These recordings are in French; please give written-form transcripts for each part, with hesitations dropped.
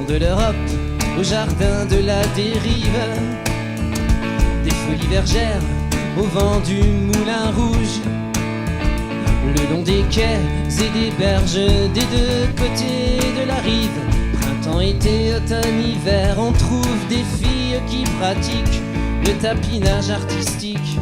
de l'Europe au jardin de la dérive, des folies bergères au vent du moulin rouge, le long des quais et des berges des deux côtés de la rive. Printemps, été, automne, hiver, on trouve des filles qui pratiquent le tapinage artistique.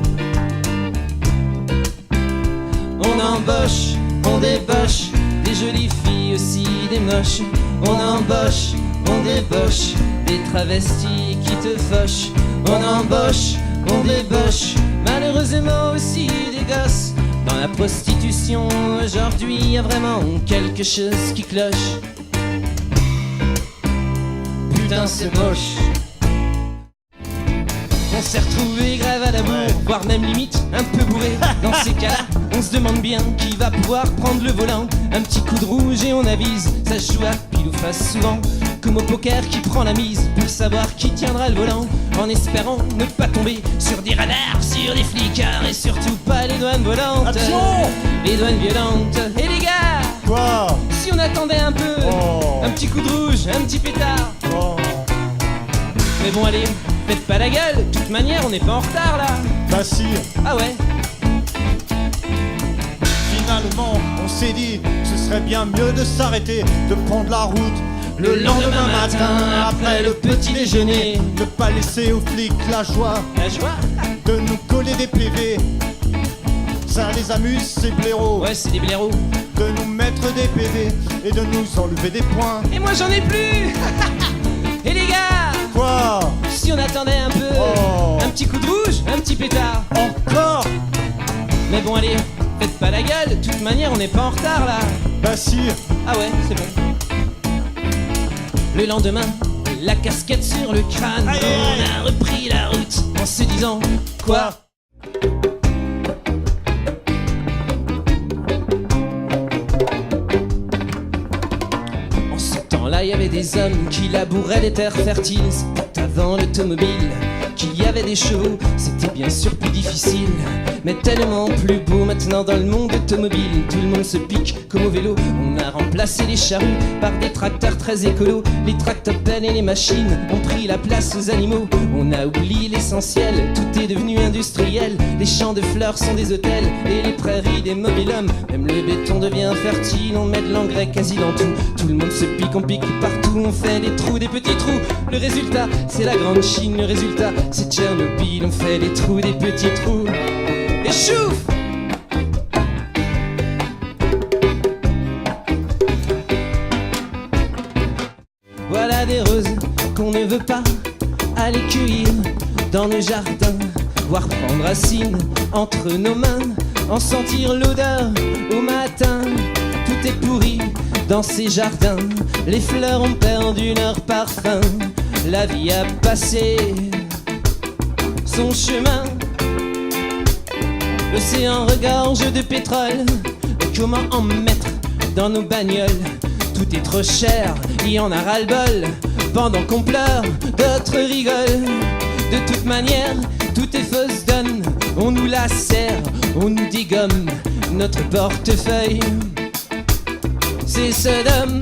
On embauche, on débauche, des jolies filles aussi, des moches. On embauche, on débauche, des travestis qui te fauchent. On embauche, on débauche, malheureusement aussi des gosses. Dans la prostitution, aujourd'hui, y a vraiment quelque chose qui cloche. Putain, c'est moche. On s'est retrouvés grève à l'amour, voire même limite un peu bourré. Dans ces cas-là, on se demande bien qui va pouvoir prendre le volant. Un petit coup de rouge et on avise, ça se joue à pile ou face souvent. Comme au poker qui prend la mise pour savoir qui tiendra le volant, en espérant ne pas tomber sur des radars, sur des flicards et surtout pas les douanes volantes. Attention, les douanes violentes. Et les gars, quoi? si on attendait un peu, un petit coup de rouge, un petit pétard. Mais bon allez, faites pas la gueule, de toute manière on n'est pas en retard là. Bah si. Ah ouais. Finalement, on s'est dit que ce serait bien mieux de s'arrêter, de prendre la route le lendemain matin, après le petit déjeuner. Ne pas laisser aux flics la joie La joie? de nous coller des PV. Ça les amuse ces blaireaux. Ouais, c'est des blaireaux. De nous mettre des PV et de nous enlever des points. Et moi j'en ai plus. Et les gars, Quoi? si on attendait un peu, un petit coup de rouge, un petit pétard. Encore? Mais bon allez, faites pas la gueule, de toute manière on n'est pas en retard là. Bah si. Ah ouais, c'est bon. Le lendemain, la casquette sur le crâne, Aïe, aïe, on aïe. a repris la route en se disant quoi? En ce temps-là, il y avait des hommes qui labouraient les terres fertiles. C'était avant l'automobile qu'il y avait des chevaux. C'était bien sûr plus difficile, mais tellement plus beau maintenant dans le monde automobile. Tout le monde se pique comme au vélo. On a remplacé les charrues par des tracteurs très écolos. Les tractopelles et les machines ont pris la place aux animaux. On a oublié l'essentiel, tout est devenu industriel. Les champs de fleurs sont des hôtels et les prairies des mobil-hommes. Même le béton devient fertile, on met de l'engrais quasi dans tout. Tout le monde se pique, on pique partout, on fait des trous, des petits trous. Le résultat, c'est la grande Chine, le résultat, c'est Tchernobyl, on fait des trous, des petits trous. Et chouf! Voilà des roses qu'on ne veut pas aller cueillir dans nos jardins, voir prendre racine entre nos mains, en sentir l'odeur au matin. Tout est pourri dans ces jardins, les fleurs ont perdu leur parfum. La vie a passé son chemin, l'océan regorge de pétrole. Comment en mettre dans nos bagnoles? Tout est trop cher, il y en a ras-le-bol. Pendant qu'on pleure, d'autres rigolent. De toute manière, tout est fausse donne. On nous la serre, on nous dégomme notre portefeuille. C'est Sodome,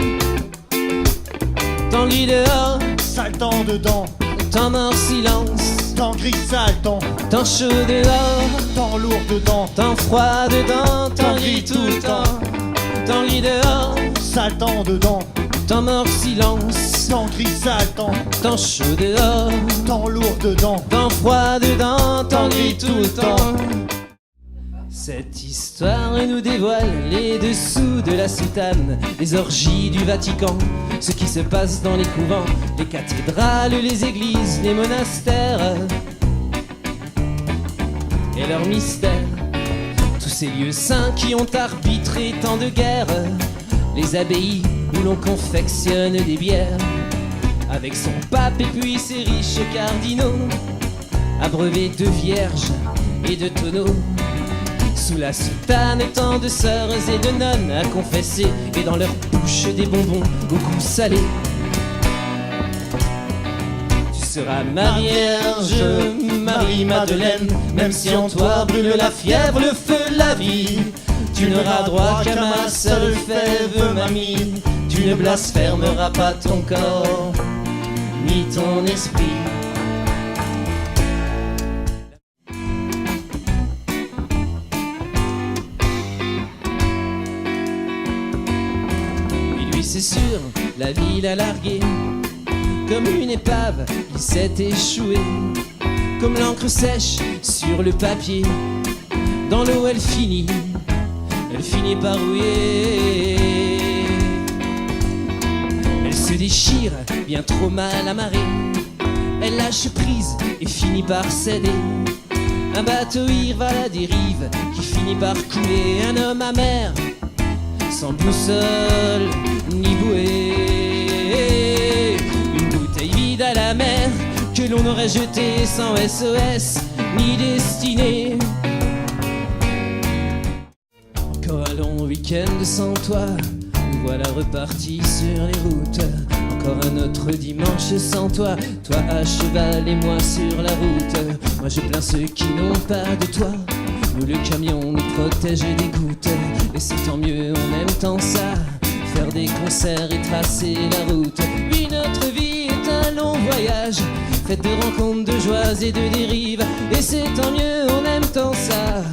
tant lit dehors, Sale temps dedans, tant mort silence, temps gris sale temps, tant chaud dehors, temps lourd dedans, tant froid dedans, tant gris tout le temps, tant lit dehors, sale temps dedans, tant mort silence, temps gris sale temps, tant chaud dehors, temps lourd dedans. tant froid dedans, tant gris tout le temps. Cette histoire nous dévoile les dessous de la soutane, les orgies du Vatican, ce qui se passe dans les couvents, les cathédrales, les églises, les monastères et leurs mystères. Tous ces lieux saints qui ont arbitré tant de guerres, les abbayes où l'on confectionne des bières, avec son pape et puis ses riches cardinaux, abreuvés de vierges et de tonneaux. Sous la soutane, tant de sœurs et de nonnes à confesser, et dans leur bouche des bonbons au goût salé. Tu seras ma vierge, Marie-Madeleine, même si en toi brûle la fièvre, le feu, la vie. Tu n'auras droit qu'à ma seule fève, mamie. tu ne blasphémeras pas ton corps ni ton esprit. Oui, lui c'est sûr, la vie l'a largué. Comme une épave, il s'est échoué. Comme l'encre sèche sur le papier. Dans l'eau elle finit par rouiller. Elle se déchire, bien trop mal amarrée. Elle lâche prise et finit par céder. Un bateau ivre à la dérive qui finit par couler. Un homme amer, sans boussole ni bouée. Une bouteille vide à la mer que l'on aurait jetée sans SOS ni destinée. Encore un long week-end sans toi, nous voilà repartis sur les routes. Encore un autre dimanche sans toi, toi à cheval et moi sur la route. Moi je plains ceux qui n'ont pas de toi. Nous le camion nous protège des gouttes. Et c'est tant mieux, on aime tant ça, faire des concerts et tracer la route. Oui, notre vie est un long voyage, fait de rencontres, de joies et de dérives. Et c'est tant mieux, on aime tant ça,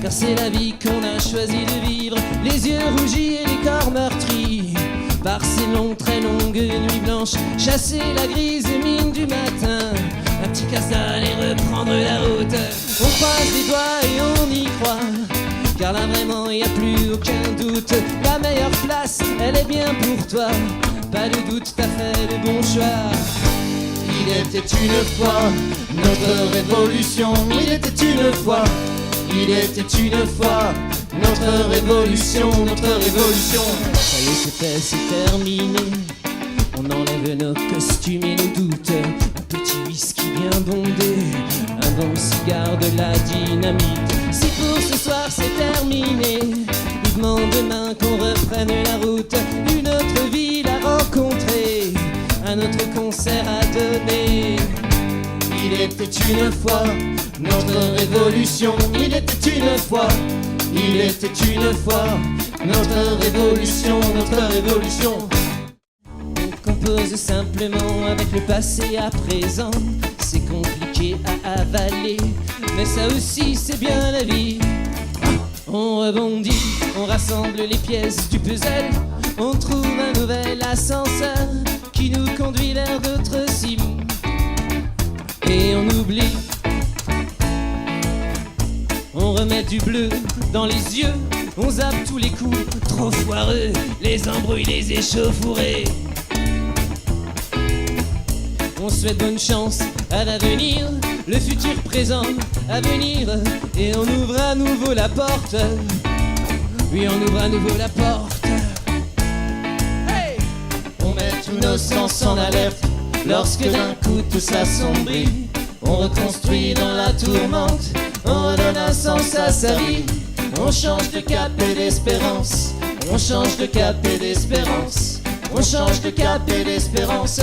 car c'est la vie qu'on a choisi de vivre. Les yeux rougis et les corps meurtris par ces longues, très longues nuits blanches. Chasser la grise mine du matin, un petit casse-dalle et reprendre la route. On croise les doigts et on y croit, car là vraiment y a plus aucun doute. La meilleure place, elle est bien pour toi, pas de doute, t'as fait le bon choix. Il était une fois notre révolution. Il était une fois. Il était une fois notre révolution, notre révolution. Ça y est, c'est fait, c'est terminé. On enlève nos costumes et nos doutes. Un petit whisky bien bondé, un bon cigare, de la dynamite. Si pour ce soir c'est terminé, vivement demain qu'on reprenne la route. Une autre ville à rencontrer, un autre concert à donner. Il était une fois notre révolution. Il était une fois. Il était une fois notre révolution, notre révolution. On compose simplement avec le passé à présent. C'est compliqué à avaler, mais ça aussi c'est bien la vie. On rebondit, on rassemble les pièces du puzzle. On trouve un nouvel ascenseur qui nous conduit vers d'autres cimes. Et on oublie, on remet du bleu dans les yeux. On zappe tous les coups trop foireux, les embrouilles, les échauffourées. On souhaite bonne chance à l'avenir, le futur présent à venir. Et on ouvre à nouveau la porte. Oui, on ouvre à nouveau la porte. Hey! On met tous nos sens en alerte. Lorsque d'un coup tout s'assombrit, on reconstruit dans la tourmente. On redonne un sens à sa vie. On change de cap et d'espérance. On change de cap et d'espérance. On change de cap et d'espérance.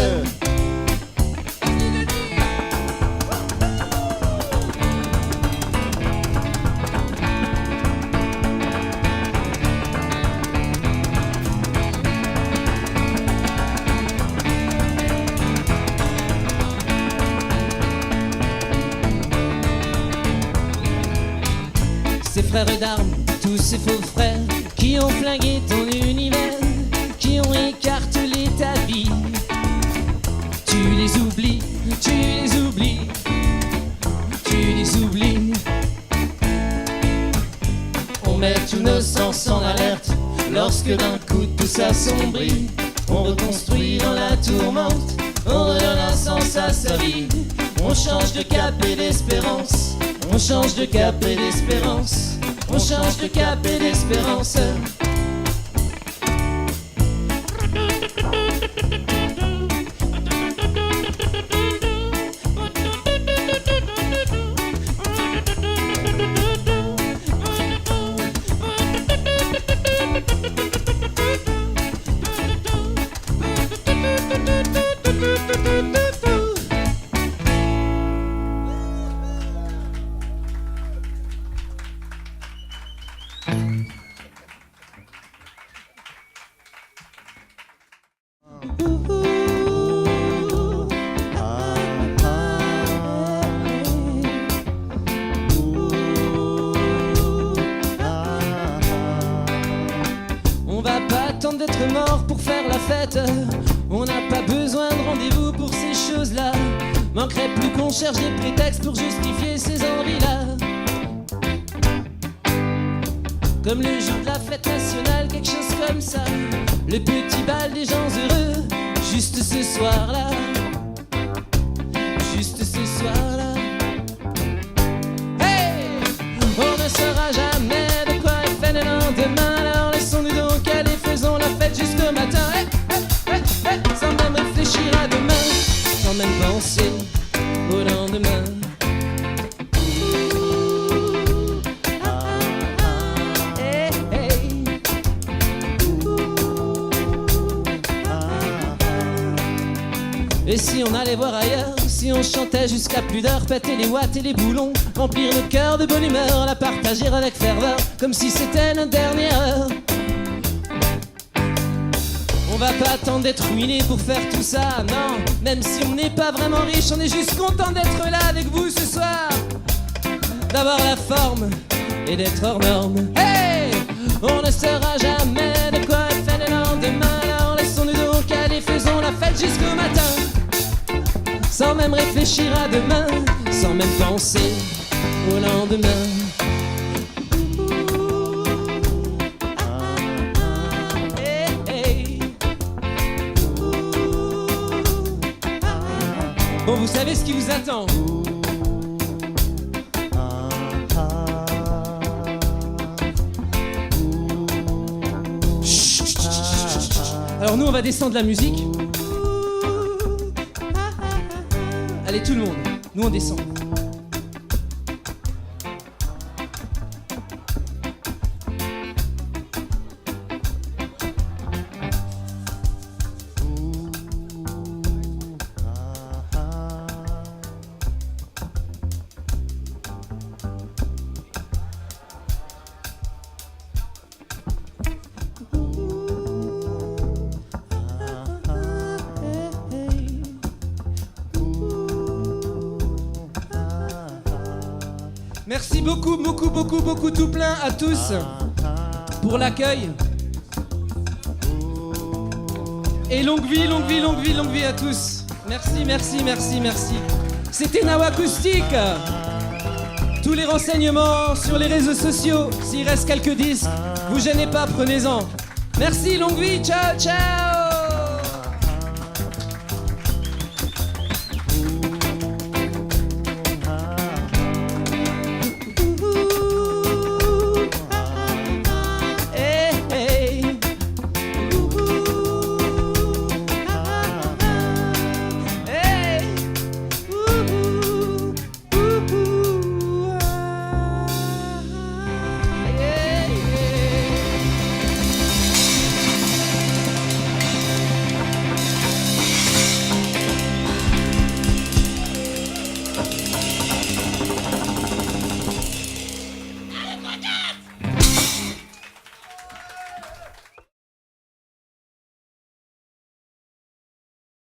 Ces frères d'armes, tous ces faux frères qui ont flingué ton univers, qui ont écartelé ta vie. Tu les oublies, tu les oublies, tu les oublies. On met tous nos sens en alerte. Lorsque d'un coup tout s'assombrit, on reconstruit dans la tourmente. On redonne un sens à sa vie. On change de cap et d'espérance. On change de cap et d'espérance. On change de cap et d'espérance. mort pour faire la fête. On n'a pas besoin de rendez-vous pour ces choses-là. Manquerait plus qu'on cherche des prétextes pour justifier ces envies-là. Comme le jour de la fête nationale, quelque chose comme ça. Le petit bal des gens heureux, juste ce soir-là. Juste ce soir-là. Hey! On ne saura jamais de quoi est fait le lendemain. Alors laissons-nous donc aller, faisons la fête jusqu'au matin. Hey, hey, hey, hey. Sans même réfléchir à demain, sans même penser au lendemain. Hey, hey. Et si on allait voir ailleurs, si on chantait jusqu'à plus d'heures, péter les watts et les boulons, remplir notre cœur de bonne humeur, la partager avec ferveur, comme si c'était notre dernière heure. On va pas attendre d'être ruiné pour faire tout ça, non. Même si on n'est pas vraiment riche, on est juste content d'être là avec vous ce soir, d'avoir la forme et d'être hors norme. Hey! On ne saura jamais de quoi est fait le lendemain. Alors laissons-nous donc aller, faisons la fête jusqu'au matin. Sans même réfléchir à demain, sans même penser au lendemain. Hey, hey. Bon, vous savez ce qui vous attend. Chut, chut, chut, chut, chut. Alors nous, on va descendre la musique. Allez, tout le monde, nous on descend. Merci beaucoup, beaucoup, beaucoup, beaucoup tout plein à tous pour l'accueil. Et longue vie, longue vie, longue vie, longue vie à tous. Merci, merci, merci, merci. C'était Now Acoustic. Tous les renseignements sur les réseaux sociaux. S'il reste quelques disques, vous gênez pas, prenez-en. Merci, longue vie, ciao, ciao.